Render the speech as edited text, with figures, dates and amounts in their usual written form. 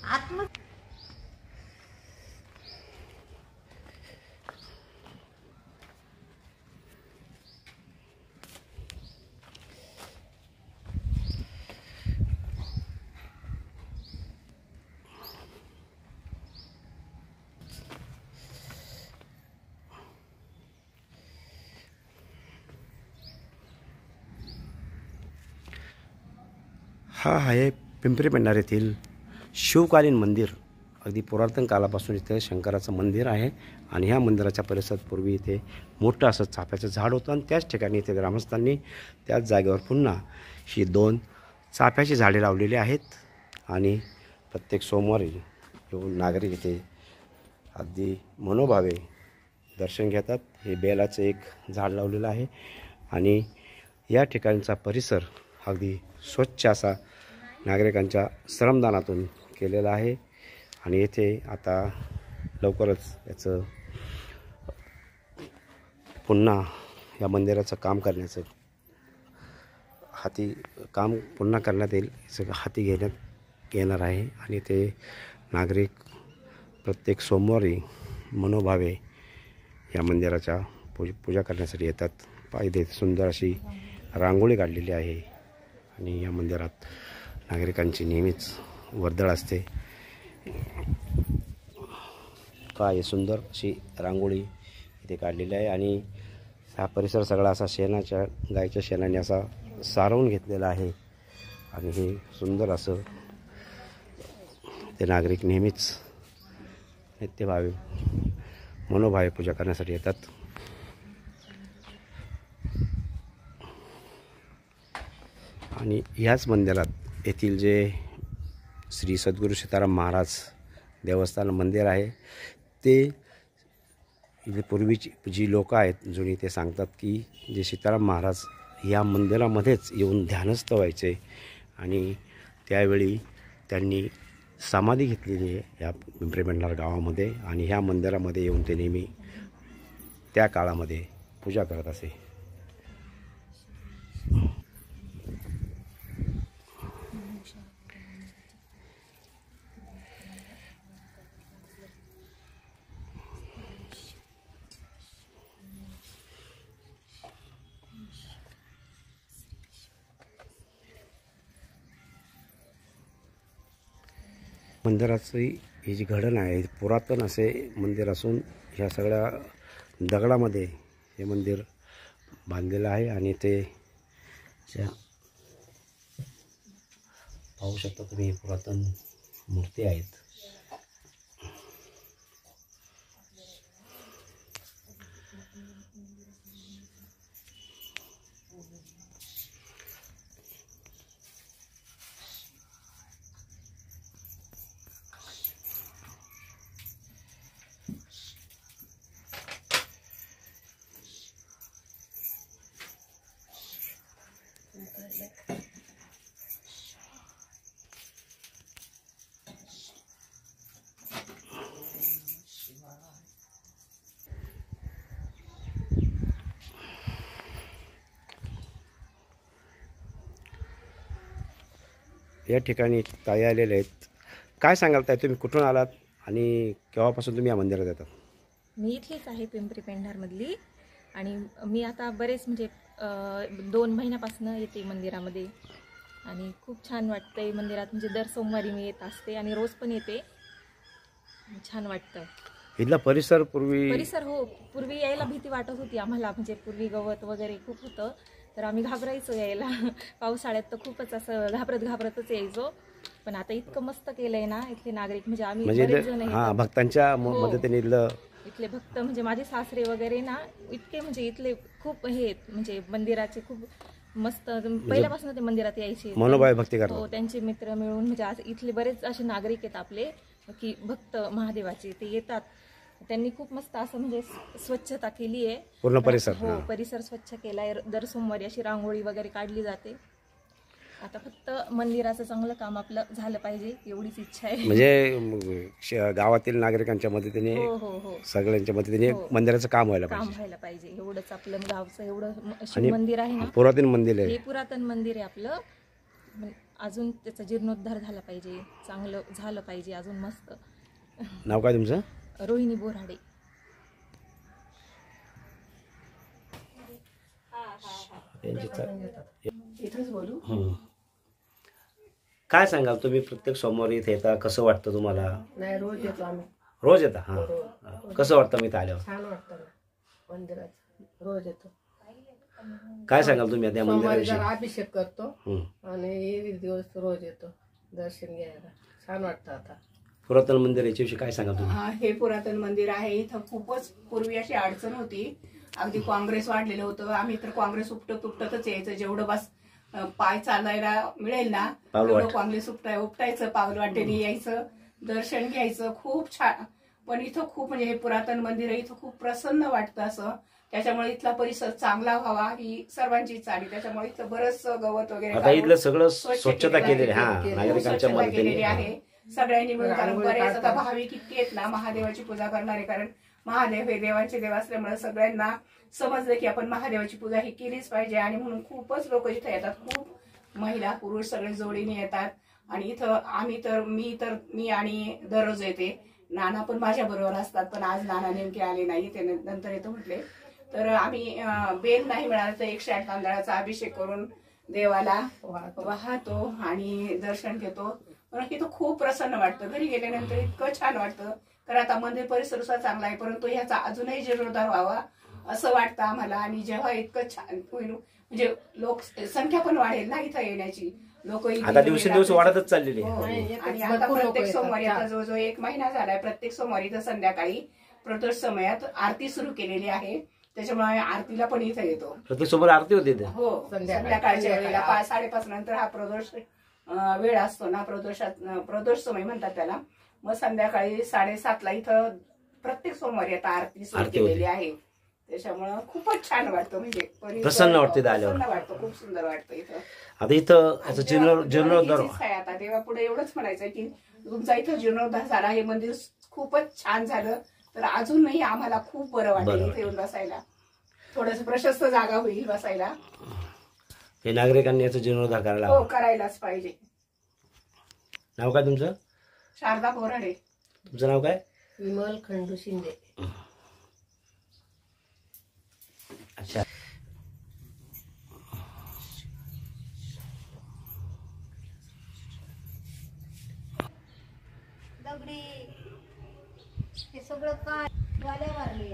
आत्म हा आहे पिंपरी पेंढार येथील शिवकालीन मंदिर. अगदी पुरातन काळापासून इथे शंकराचं मंदिर आहे आणि ह्या मंदिराच्या परिसरात पूर्वी इथे मोठं असं चाफ्याचं झाड होतं आणि त्याच ठिकाणी इथे ग्रामस्थांनी त्याच जागेवर पुन्हा ही 2 चाफ्याची झाडे लावलेली आहेत आणि प्रत्येक सोमवारी येऊन नागरिक इथे अगदी मनोभावे दर्शन घेतात. हे बेलाचं एक झाड लावलेलं आहे आणि या ठिकाणचा परिसर अगदी स्वच्छ असा नागरिकांच्या श्रमदानातून केलेला आहे आणि येथे आता लवकरच याचं पुन्हा या मंदिराचं काम करण्याचं काम पुन्हा करण्यात येईल, सगळं हाती घेण्यात येणार आहे आणि ते नागरिक प्रत्येक सोमवारी मनोभावे या मंदिराच्या पूजा करण्यासाठी येतात. पाहिजे सुंदर अशी रांगोळी काढलेली आहे आणि या मंदिरात नागरिकांची नेहमीच वर्दळ असते. काय सुंदर अशी रांगोळी इथे काढलेली आहे आणि हा परिसर सगळा असा गायच्या शेणाने असा सारवून घेतलेला आहे आणि हे सुंदर असं ते नागरिक नेहमीच नित्यभावे मनोभावे पूजा करण्यासाठी येतात. आणि ह्याच मंदिरात येथील जे श्री सद्गुरू सीताराम महाराज देवस्थान मंदिर आहे ते इथे पूर्वीची जी लोक आहेत जुनी ते सांगतात की जे सीताराम महाराज या मंदिरामध्येच येऊन ध्यानस्थ व्हायचे आणि त्यावेळी त्यांनी समाधी घेतलेली आहे या पिंपरी पेंढार गावामध्ये आणि ह्या मंदिरामध्ये येऊन ते नेहमी त्या काळामध्ये पूजा करत असे. मंदिराची ही जी घडण आहे पुरातन असे मंदिर असून ह्या सगळ्या दगडामध्ये हे मंदिर बांधलेलं आहे आणि ते पाहू शकता तुम्ही पुरातन मूर्ती आहेत. या ठिकाणी ताई आलेले आहेत. काय सांगाल ताई, तुम्ही कुठून आलात आणि केव्हापासून तुम्ही या मंदिरात येतात? मी इथलीच आहे पिंपरी पेंढारमधली आणि मी आता बरेच म्हणजे 2 महिन्यापासून येते मंदिरामध्ये आणि खूप छान वाटतंय मंदिरात. म्हणजे दर सोमवारी मी येत असते आणि रोज पण येते. छान वाटतं. इथला परिसर हो पूर्वी यायला भीती वाटत होती आम्हाला. म्हणजे पूर्वी गवत वगैरे खूप होतं तर आम्ही घाबरायचो यायला. पावसाळ्यात तर खूपच असं घाबरतच यायचो. पण आता इतकं मस्त केलंय ना इथले नागरिक. म्हणजे आम्ही बरेच जण भक्तांच्या मदतीने इथले भक्त म्हणजे माझे सासरे वगैरे ना इतके म्हणजे इथले खूप हे म्हणजे मंदिराचे खूप मस्त पहिल्यापासून ते मंदिरात यायचे. मनोभावे भक्ती करतात. हो त्यांचे मित्र मिळून म्हणजे इथले बरेच असे नागरिक आहेत आपले की भक्त महादेवाचे ते येतात. त्यांनी खूप मस्त असं म्हणजे स्वच्छता केली आहे पूर्ण परिसर. हो परिसर स्वच्छ केलाय. दर सोमवारी अशी रांगोळी वगैरे काढली जाते. आता फक्त मंदिराचं चांगलं काम आपलं झालं पाहिजे एवढीच इच्छा आहे. म्हणजे गावातील नागरिकांच्या मदतीने हो हो हो सगळ्यांच्या मदतीने हो. मंदिराचं काम व्हायला काम पाहिजे. व्हायला पाहिजे एवढंच आपलं गावचं एवढं शिव मंदिर आहे ना, पुरातन मंदिर आहे. हे पुरातन मंदिर आहे आपलं. अजून त्याचा जीर्णोद्धार झाला पाहिजे, चांगलं झालं पाहिजे अजून मस्त. नाव काय तुमचं? रोहिणी बोराडे. इथंच बोलू. काय सांगाल तुम्ही? प्रत्येक सोमवारी इथे येता, कसं वाटतं तुम्हाला? नाही, रोज येतो आम्ही. रोज येता? हां. कसं वाटतं मी इथं आल्यावर? छान वाटतं ना मंदिरात, रोज येतो. काय सांगाल तुम्ही त्या सोमवारी मंदिराविषयी? जरा अभिषेक करतो हं. आणि एक दिवस रोज येतो दर्शन घ्यायला. छान वाटतं. आता पुरातन मंदिर याच्याविषयी काय सांगाल तुम्ही? हे पुरातन मंदिर आहे. इथं खूपच पूर्वी अशी अडचण होती, अगदी काँग्रेस वाढलेलं होतं. आम्ही तर काँग्रेस उपटतच यायचं. जेवढं बस पाय चालायला मिळेल ना तेवढं काँग्रेस उपटायचं, पाऊल वाटेने यायचं, दर्शन घ्यायचं. खूप छान. पण इथं खूप म्हणजे हे पुरातन मंदिर आहे, इथं खूप प्रसन्न वाटतं असं. त्याच्यामुळे इथला परिसर चांगला व्हावा ही सर्वांची इच्छा आहे. त्याच्यामुळे इथं बरंच गवत वगैरे आता इथलं सगळं स्वच्छता केलेली आहे. हां, नागरिकांच्या स्वच्छता केलेली मदतीने. आहे. सगळ्यांनी मिळून, कारण बरेच आता भाविक इतके आहेत ना महादेवाची पूजा करणारे. कारण महादेव हे देवांचे देव असल्यामुळे सगळ्यांना समजलं की आपण महादेवाची पूजा ही केलीच पाहिजे. आणि म्हणून खूपच लोक इथे येतात. खूप महिला पुरुष सगळे जोडीने येतात. आणि इथं मी आणि दररोज येते. नाना पण माझ्या बरोबर असतात, पण आज नाना नेमके आले नाही, ते नंतर येतो म्हटले. तर आम्ही बेल नाही मिळालं तर 108 तांदळाचा अभिषेक करून देवाला वाहतो आणि दर्शन घेतो. पण इथं खूप प्रसन्न वाटतं. घरी गेल्यानंतर इतकं छान वाटतं. कारण आता मंदिर परिसर सुद्धा चांगला आहे, परंतु ह्याचा अजूनही जीर्णोद्धार व्हावा असं वाटतं आम्हाला. आणि जेव्हा इतकं छान होईल म्हणजे संख्या पण वाढेल ना इथं येण्याची. लोक आता दिवसेंदिवस वाढतच चाललेली आहे. हो. आणि आता प्रत्येक सोमवारी, आता जवळजवळ 1 महिना झालाय, प्रत्येक सोमवारी इथं संध्याकाळी प्रदोष समयात आरती सुरू केलेली आहे. त्याच्यामुळे आरतीला पण इथं येतो. प्रत्येक सोमवार आरती होते इथे? हो, संध्याकाळच्या वेळेला 5-5:30 नंतर हा प्रदोष वेळ असतो ना, प्रदोष समय म्हणतात त्याला. मग संध्याकाळी 7:30ला इथं प्रत्येक सोमवारी आता आरती सुरू केलेली आहे. त्याच्यामुळं खूपच छान वाटतं. म्हणजे प्रसन्न वाटतं इथं आल्यावर. प्रसन्न वाटतं, खूप सुंदर वाटतं इथं. आता इथं जीर्णोद्धार आहे. आता देवा पुढे एवढंच म्हणायचं की तुमचा इथं जीर्णोद्धार झाला, हे मंदिर खूपच छान झालं तर अजूनही आम्हाला खूप बरं वाटेल इथे येऊन बसायला. थोडस प्रशस्त जागा होईल बसायला. हे नागरिकांनी याचं जीर्णोद्धार करायला हो, करायलाच पाहिजे. नाव काय तुमचं? शारदा बोराडे. तुमचं नाव काय? विमल खंडू शिंदे. अच्छा. दगडी हे सगळं काय वाल्या मारली.